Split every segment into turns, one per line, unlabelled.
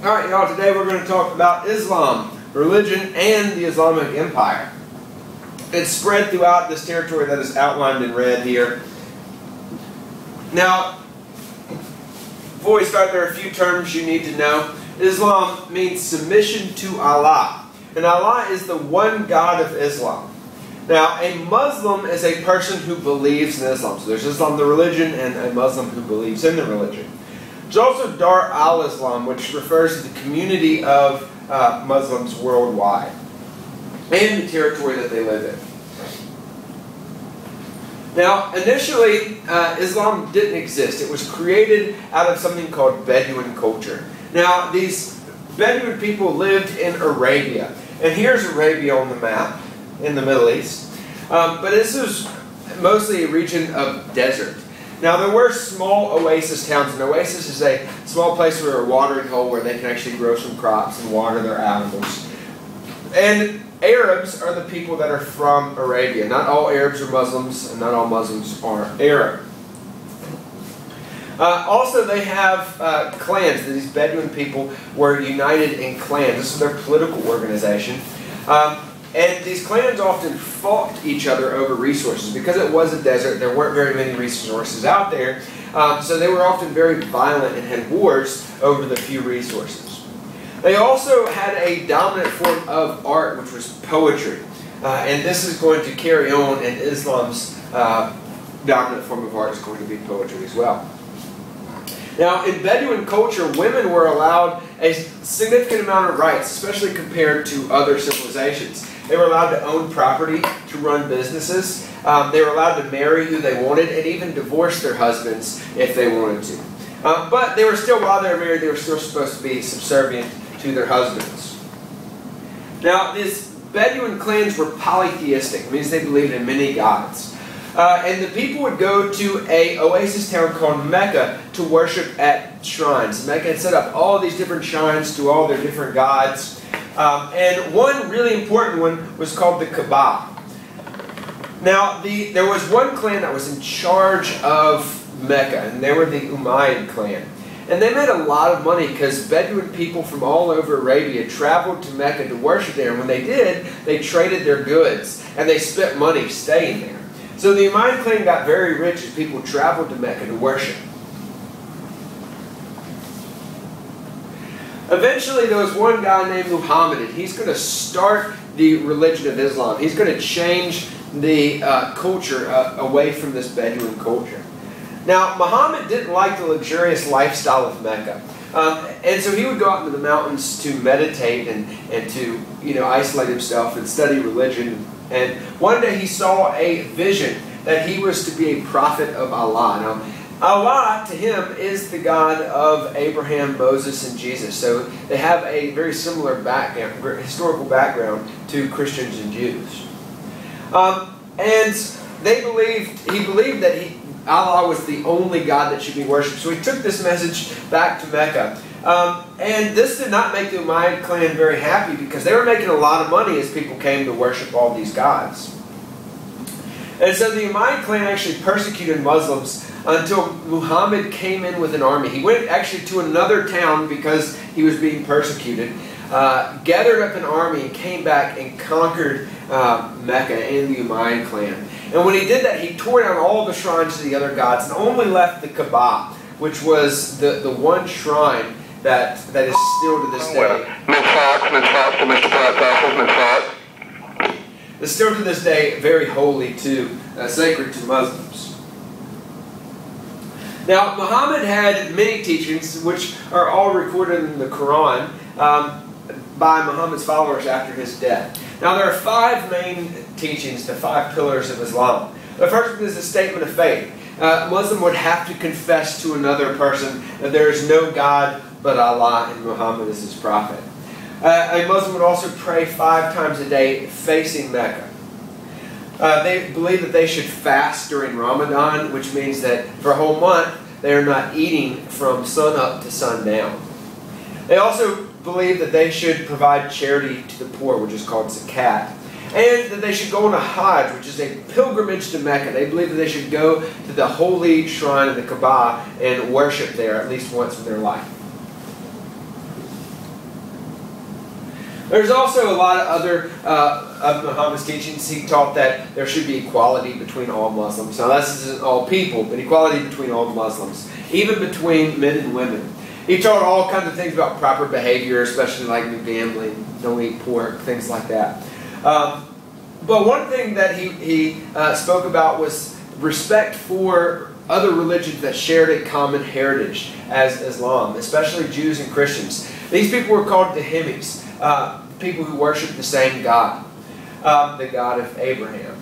Alright, y'all, today we're going to talk about Islam, religion, and the Islamic Empire. It's spread throughout this territory that is outlined in red here. Now, before we start, there are a few terms you need to know. Islam means submission to Allah, and Allah is the one God of Islam. Now, a Muslim is a person who believes in Islam. So there's Islam, the religion, and a Muslim who believes in the religion. There's also Dar al-Islam, which refers to the community of Muslims worldwide and the territory that they live in. Now, initially, Islam didn't exist. It was created out of something called Bedouin culture. Now, these Bedouin people lived in Arabia. And here's Arabia on the map in the Middle East. But this is mostly a region of desert. Now, there were small oasis towns. An oasis is a small place where a watering hole where they can actually grow some crops and water their animals. And Arabs are the people that are from Arabia. Not all Arabs are Muslims, and not all Muslims are Arab. Also, they have clans. These Bedouin people were united in clans. This is their political organization. And these clans often fought each other over resources. Because it was a desert, there weren't very many resources out there. So they were often very violent and had wars over the few resources. They also had a dominant form of art, which was poetry. And this is going to carry on, and Islam's dominant form of art is going to be poetry as well. Now, in Bedouin culture, women were allowed a significant amount of rights, especially compared to other civilizations. They were allowed to own property, to run businesses. They were allowed to marry who they wanted, and even divorce their husbands if they wanted to. But they were still, while they were married, they were still supposed to be subservient to their husbands. Now, these Bedouin clans were polytheistic. It means they believed in many gods. And the people would go to an oasis town called Mecca to worship at shrines. Mecca had set up all these different shrines to all their different gods. And one really important one was called the Kaaba. Now, there was one clan that was in charge of Mecca, and they were the Umayyad clan. And they made a lot of money because Bedouin people from all over Arabia traveled to Mecca to worship there. And when they did, they traded their goods, and they spent money staying there. So the Umayyad clan got very rich as people traveled to Mecca to worship. Eventually, there was one guy named Muhammad, and he's going to start the religion of Islam. He's going to change the culture away from this Bedouin culture. Now, Muhammad didn't like the luxurious lifestyle of Mecca. And so he would go out into the mountains to meditate and to isolate himself and study religion. And one day he saw a vision that he was to be a prophet of Allah. Now, Allah, to him, is the God of Abraham, Moses, and Jesus. So they have a very similar historical background to Christians and Jews. And he believed that Allah was the only God that should be worshipped. So he took this message back to Mecca. And this did not make the Umayyad clan very happy because they were making a lot of money as people came to worship all these gods. And so the Umayyad clan actually persecuted Muslims until Muhammad came in with an army. He went actually to another town because he was being persecuted, gathered up an army and came back and conquered Mecca and the Umayyad clan. And when he did that, he tore down all the shrines to the other gods and only left the Kaaba, which was the one shrine that is still to this day. It's still to this day very holy to, sacred to Muslims. Now, Muhammad had many teachings, which are all recorded in the Quran by Muhammad's followers after his death. Now, there are 5 main teachings, the 5 pillars of Islam. The first one is the statement of faith. A Muslim would have to confess to another person that there is no God but Allah and Muhammad is his prophet. A Muslim would also pray 5 times a day facing Mecca. They believe that they should fast during Ramadan, which means that for a whole month they are not eating from sun up to sundown. They also believe that they should provide charity to the poor, which is called zakat. And that they should go on a Hajj, which is a pilgrimage to Mecca. They believe that they should go to the holy shrine of the Kaaba and worship there at least once in their life. There's also a lot of other of Muhammad's teachings. He taught that there should be equality between all Muslims. Now, this isn't all people, but equality between all Muslims, even between men and women. He taught all kinds of things about proper behavior, especially like no gambling, don't eat pork, things like that. But one thing that he spoke about was respect for other religions that shared a common heritage as Islam, especially Jews and Christians. These people were called Dhimmis, people who worship the same God, the God of Abraham.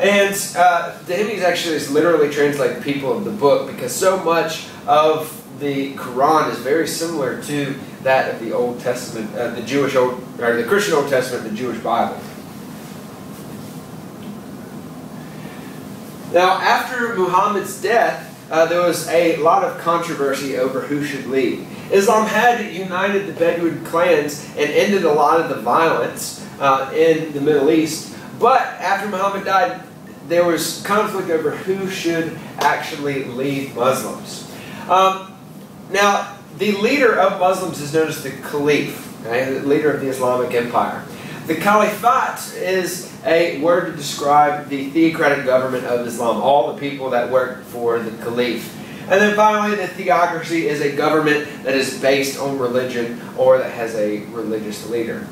And Dhimmis actually is literally translated people of the book, because so much of the Quran is very similar to that of the Old Testament, the Christian Old Testament, the Jewish Bible. Now, after Muhammad's death, there was a lot of controversy over who should lead. Islam had united the Bedouin clans and ended a lot of the violence in the Middle East. But after Muhammad died, there was conflict over who should actually lead Muslims. Now, the leader of Muslims is known as the Caliph, okay, the leader of the Islamic Empire. The Caliphate is a word to describe the theocratic government of Islam, all the people that work for the Caliph. And then finally, the theocracy is a government that is based on religion or that has a religious leader.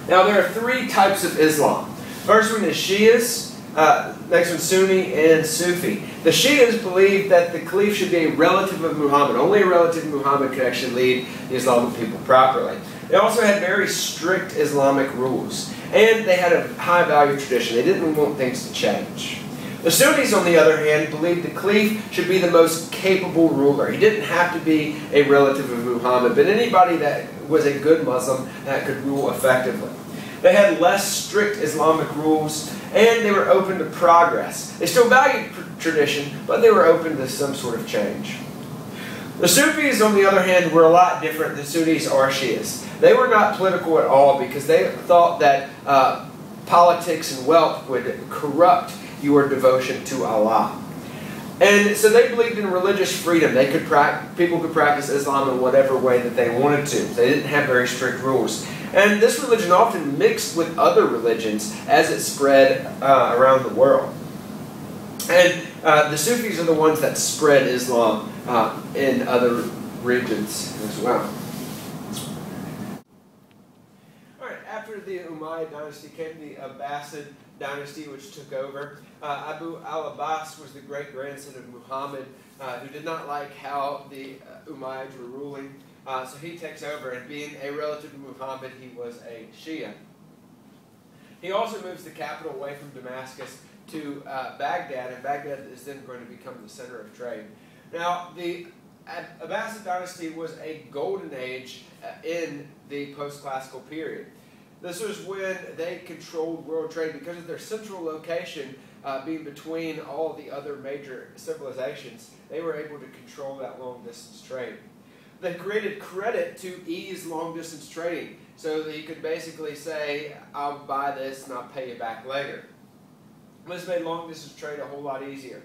Now, there are three types of Islam. First one is Shias. Next one, Sunni and Sufi. The Shias believe that the Caliph should be a relative of Muhammad. Only a relative of Muhammad could actually lead the Islamic people properly. They also had very strict Islamic rules. And they had a high value tradition. They didn't want things to change. The Sunnis, on the other hand, believed the Caliph should be the most capable ruler. He didn't have to be a relative of Muhammad, but anybody that was a good Muslim that could rule effectively. They had less strict Islamic rules, and they were open to progress. They still valued tradition, but they were open to some sort of change. The Sufis, on the other hand, were a lot different than Sunnis or Shias. They were not political at all because they thought that politics and wealth would corrupt your devotion to Allah. And so they believed in religious freedom. People could practice Islam in whatever way that they wanted to. They didn't have very strict rules. And this religion often mixed with other religions as it spread around the world. And the Sufis are the ones that spread Islam in other regions as well. Alright, after the Umayyad dynasty came the Abbasid dynasty, which took over. Abu al-Abbas was the great-grandson of Muhammad, who did not like how the Umayyads were ruling. So he takes over, and being a relative of Muhammad, he was a Shia. He also moves the capital away from Damascus to Baghdad, and Baghdad is then going to become the center of trade. Now, the Abbasid dynasty was a golden age in the post-classical period. This was when they controlled world trade because of their central location being between all the other major civilizations. They were able to control that long-distance trade. They created credit to ease long-distance trading, so that you could basically say, I'll buy this and I'll pay you back later. This made long-distance trade a whole lot easier.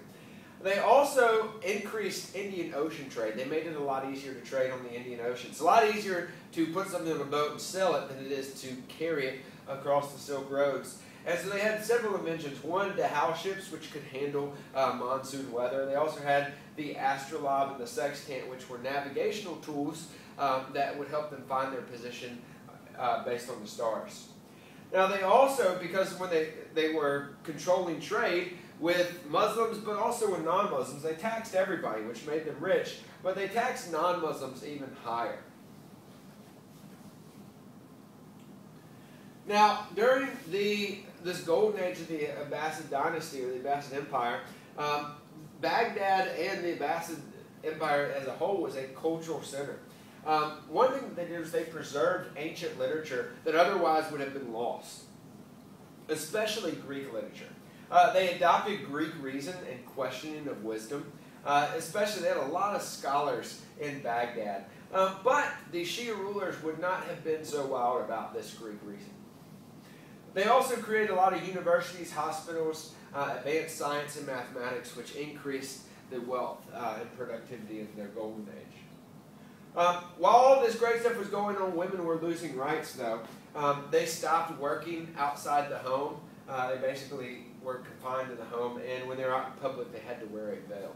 They also increased Indian Ocean trade. They made it a lot easier to trade on the Indian Ocean. It's a lot easier to put something on a boat and sell it than it is to carry it across the Silk Roads. And so they had several inventions. One, the Dhow ships, which could handle monsoon weather. They also had the astrolabe and the sextant, which were navigational tools that would help them find their position based on the stars. Now they also, because when they were controlling trade with Muslims but also with non-Muslims, they taxed everybody, which made them rich, but they taxed non-Muslims even higher. Now, during this golden age of the Abbasid dynasty, or the Abbasid Empire, Baghdad and the Abbasid Empire as a whole was a cultural center. One thing that they did was they preserved ancient literature that otherwise would have been lost, especially Greek literature. They adopted Greek reason and questioning of wisdom. Especially, they had a lot of scholars in Baghdad. But the Shia rulers would not have been so wild about this Greek reason. They also created a lot of universities, hospitals, advanced science and mathematics, which increased the wealth and productivity of their golden age. While all this great stuff was going on, women were losing rights, though. They stopped working outside the home. They basically were confined to the home, and when they were out in public, they had to wear a veil.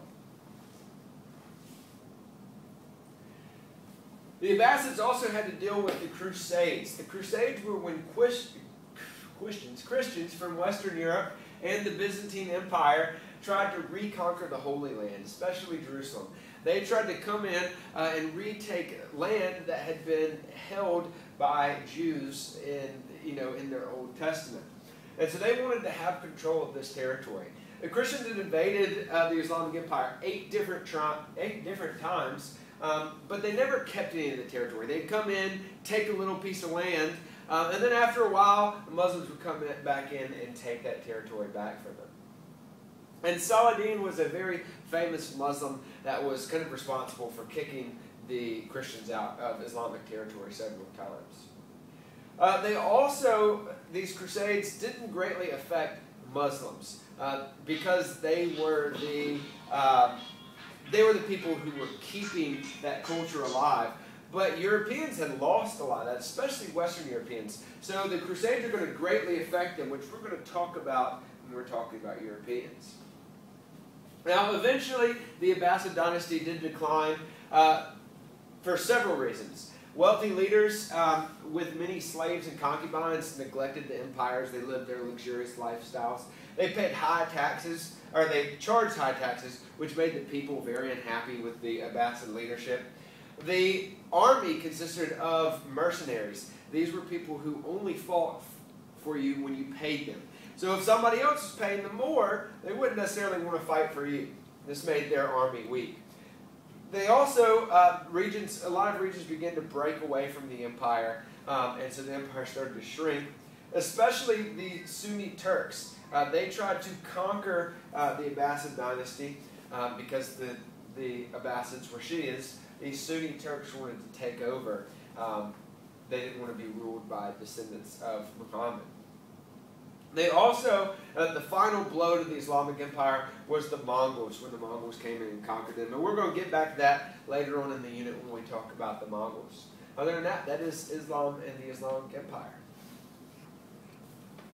The Abbasids also had to deal with the Crusades. The Crusades were when Christians from Western Europe and the Byzantine Empire tried to reconquer the Holy Land, especially Jerusalem. They tried to come in and retake land that had been held by Jews in their Old Testament. And so they wanted to have control of this territory. The Christians had invaded the Islamic Empire eight different times, but they never kept any of the territory. They'd come in, take a little piece of land, and then after a while, the Muslims would come back in and take that territory back from them. And Saladin was a very famous Muslim that was kind of responsible for kicking the Christians out of Islamic territory several times. These crusades didn't greatly affect Muslims because they were the people who were keeping that culture alive. But Europeans had lost a lot of that, especially Western Europeans. So the Crusades are going to greatly affect them, which we're going to talk about when we're talking about Europeans. Now, eventually, the Abbasid dynasty did decline for several reasons. Wealthy leaders with many slaves and concubines neglected the empires. They lived their luxurious lifestyles. They paid high taxes, or they charged high taxes, which made the people very unhappy with the Abbasid leadership. The army consisted of mercenaries. These were people who only fought for you when you paid them. So if somebody else was paying them more, they wouldn't necessarily want to fight for you. This made their army weak. They also, a lot of regions began to break away from the empire, and so the empire started to shrink, especially the Sunni Turks. They tried to conquer the Abbasid dynasty because the Abbasids were Shias. These Sunni Turks wanted to take over. They didn't want to be ruled by descendants of Muhammad. They also, the final blow to the Islamic Empire was the Mongols, when the Mongols came in and conquered them. And we're going to get back to that later on in the unit when we talk about the Mongols. Other than that, that is Islam and the Islamic Empire.